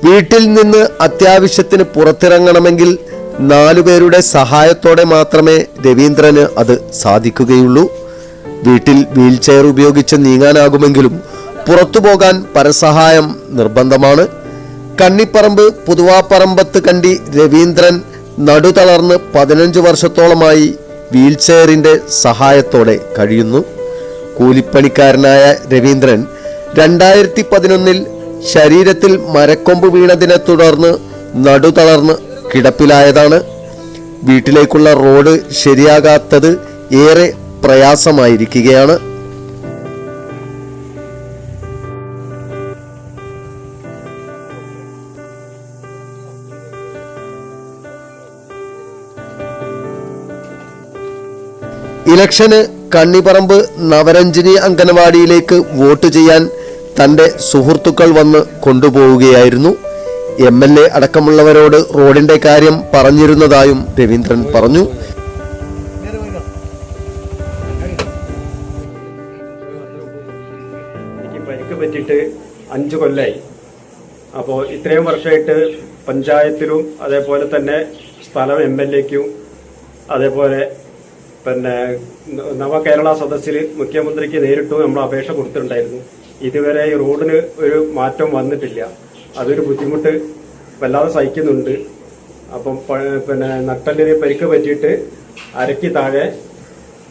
വീട്ടിൽ നിന്ന് അത്യാവശ്യത്തിന് പുറത്തിറങ്ങണമെങ്കിൽ 4 പേരുടെ സഹായത്തോടെ മാത്രമേ രവീന്ദ്രന് അത് സാധിക്കുകയുള്ളൂ. വീട്ടിൽ വീൽചെയർ ഉപയോഗിച്ച് നീങ്ങാനാകുമെങ്കിലും പുറത്തുപോകാൻ പരസഹായം നിർബന്ധമാണ്. കണ്ണിപ്പറമ്പ് പുതുവാപ്പറമ്പത്ത് കണ്ടി രവീന്ദ്രൻ നടുതളർന്ന് 15 വർഷത്തോളമായി വീൽചെയറിന്റെ സഹായത്തോടെ കഴിയുന്നു. കൂലിപ്പണിക്കാരനായ രവീന്ദ്രൻ 2011 ശരീരത്തിൽ മരക്കൊമ്പ് വീണതിനെ തുടർന്ന് നടുതളർന്ന് കിടപ്പിലായതാണ്. വീട്ടിലേക്കുള്ള റോഡ് ശരിയാകാത്തത് ഏറെ പ്രയാസമായിരിക്കുകയാണ്. ഇലക്ഷന് കണ്ണിപ്പറമ്പ് നവരഞ്ജിനി അംഗനവാടിയിലേക്ക് വോട്ട് ചെയ്യാൻ തന്റെ സുഹൃത്തുക്കൾ വന്ന് കൊണ്ടുപോവുകയായിരുന്നു. MLA അടക്കമുള്ളവരോട് റോഡിന്റെ കാര്യം പറഞ്ഞിരുന്നതായും രവീന്ദ്രൻ പറഞ്ഞു. എനിക്ക് പരിക്ക് പറ്റിയിട്ട് 5 കൊല്ലമായി. അപ്പോൾ ഇത്രയും വർഷമായിട്ട് പഞ്ചായത്തിലും അതേപോലെ തന്നെ സ്ഥലം MLAക്കും അതേപോലെ പിന്നെ നവകേരള സദസ്സിൽ മുഖ്യമന്ത്രിക്ക് നേരിട്ടും നമ്മൾ അപേക്ഷ കൊടുത്തിട്ടുണ്ടായിരുന്നു. ഇതുവരെ ഈ റോഡിന് ഒരു മാറ്റം വന്നിട്ടില്ല. അതൊരു ബുദ്ധിമുട്ട് വല്ലാതെ സഹിക്കുന്നുണ്ട്. അപ്പം പിന്നെ നട്ടലിന് പരിക്ക് പറ്റിയിട്ട് അരയ്ക്ക് താഴെ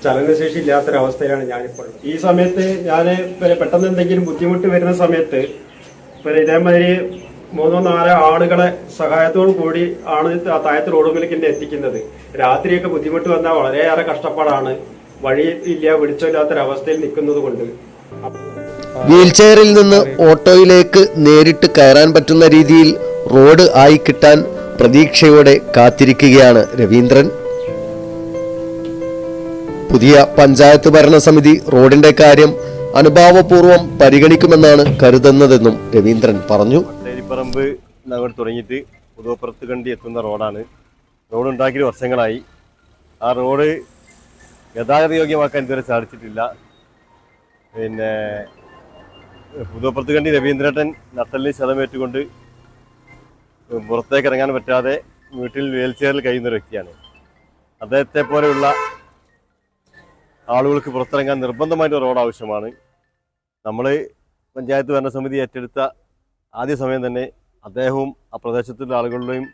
ചലനശേഷി ഇല്ലാത്തൊരവസ്ഥയിലാണ് ഞാനിപ്പോൾ. ഈ സമയത്ത് ഞാൻ പെട്ടെന്ന് എന്തെങ്കിലും ബുദ്ധിമുട്ട് വരുന്ന സമയത്ത് ഇതേമാതിരി 3-4 ആളുകളെ സഹായത്തോടു കൂടി ആണ് താഴത്ത് റോഡുകളിലേക്ക് എന്നെ എത്തിക്കുന്നത്. രാത്രിയൊക്കെ ബുദ്ധിമുട്ട് വന്നാൽ വളരെയേറെ കഷ്ടപ്പാടാണ്. വഴി ഇല്ല, വെളിച്ചമില്ലാത്തൊരവസ്ഥയിൽ നിൽക്കുന്നത് കൊണ്ട്. വീൽചെയറിൽ നിന്ന് ഓട്ടോയിലേക്ക് നേരിട്ട് കയറാൻ പറ്റുന്ന രീതിയിൽ റോഡ് ആയി കിട്ടാൻ പ്രതീക്ഷയോടെ കാത്തിരിക്കുകയാണ് രവീന്ദ്രൻ. പുതിയ പഞ്ചായത്ത് ഭരണസമിതി റോഡിന്റെ കാര്യം അനുഭാവപൂർവ്വം പരിഗണിക്കുമെന്നാണ് കരുതുന്നതെന്നും രവീന്ദ്രൻ പറഞ്ഞു. കണ്ണിപ്പറമ്പ് നഗർ തുടങ്ങിയിട്ട് പുതുവപ്പുറത്ത് കണ്ടി എത്തുന്ന റോഡാണ്. റോഡ് ഉണ്ടാക്കിയ വർഷങ്ങളായി. ആ റോഡ് ഗതാഗത യോഗ്യമാക്കാൻ ഇതുവരെ സാധിച്ചിട്ടില്ല. പിന്നെ പുതുവപ്പുറത്ത് കണ്ടി രവീന്ദ്രേട്ടൻ നട്ടലിന് ക്ഷതമേറ്റുകൊണ്ട് പുറത്തേക്ക് ഇറങ്ങാൻ പറ്റാതെ വീട്ടിൽ വീൽചെയറിൽ കഴിയുന്ന ഒരു വ്യക്തിയാണ്. അദ്ദേഹത്തെ പോലെയുള്ള ആളുകൾക്ക് പുറത്തിറങ്ങാൻ നിർബന്ധമായിട്ട് റോഡ് ആവശ്യമാണ്. നമ്മൾ പഞ്ചായത്ത് ഭരണസമിതി ഏറ്റെടുത്ത ആദ്യ സമയം തന്നെ അദ്ദേഹവും ആ പ്രദേശത്തുള്ള ആളുകളുടെയും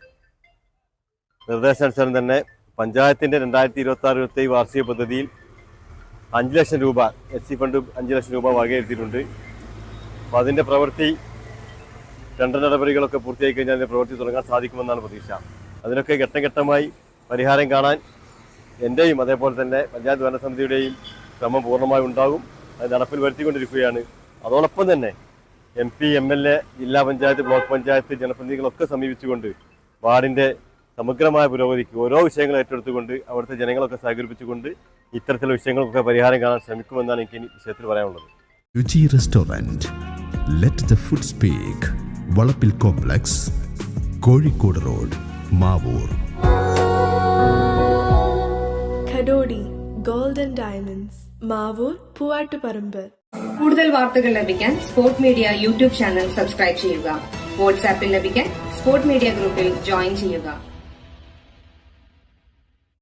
നിർദ്ദേശാനുസരണം തന്നെ പഞ്ചായത്തിൻ്റെ 2026-27 വാർഷിക പദ്ധതിയിൽ 5 ലക്ഷം രൂപ SC ഫണ്ട് 5 ലക്ഷം രൂപ വകയിരുത്തിയിട്ടുണ്ട്. അപ്പോൾ അതിൻ്റെ പ്രവൃത്തി ടെൻഡർ നടപടികളൊക്കെ പൂർത്തിയായി കഴിഞ്ഞാൽ അതിൻ്റെ പ്രവൃത്തി തുടങ്ങാൻ സാധിക്കുമെന്നാണ് പ്രതീക്ഷ. അതിനൊക്കെ ഘട്ടഘട്ടമായി പരിഹാരം കാണാൻ എൻ്റെയും അതേപോലെ തന്നെ പഞ്ചായത്ത് ഭരണസമിതിയുടെയും ശ്രമം പൂർണ്ണമായി ഉണ്ടാകും. അത് നടപ്പിൽ വരുത്തിക്കൊണ്ടിരിക്കുകയാണ്. അതോടൊപ്പം തന്നെ MP, MLA, ജില്ലാ പഞ്ചായത്ത്, ബ്ലോക്ക് പഞ്ചായത്ത് ജനപ്രതിനിധികളൊക്കെ സമീപിച്ചുകൊണ്ട് വാർഡിൻ്റെ സമഗ്രമായ പുരോഗതിക്ക് ഓരോ വിഷയങ്ങൾ ഏറ്റെടുത്തുകൊണ്ട് അവിടുത്തെ ജനങ്ങളൊക്കെ സഹകരിപ്പിച്ചുകൊണ്ട് ഇത്തരത്തിലുള്ള വിഷയങ്ങൾക്കൊക്കെ പരിഹാരം കാണാൻ ശ്രമിക്കുമെന്നാണ് എനിക്ക് ഈ വിഷയത്തിൽ പറയാനുള്ളത്. Ruchi restaurant, let the food speak, Valappil complex, Kozhikode road, Mavoor. Khadodi golden diamonds, Mavoor, Poovattuparamba. കൂടുതൽ വാർത്തകൾ ലഭിക്കാൻ sport media YouTube channel subscribe ചെയ്യുക. വാട്സാപ്പിൽ ലഭിക്കാൻ സ്പോർട് മീഡിയ ഗ്രൂപ്പിൽ ജോയിൻ ചെയ്യുക.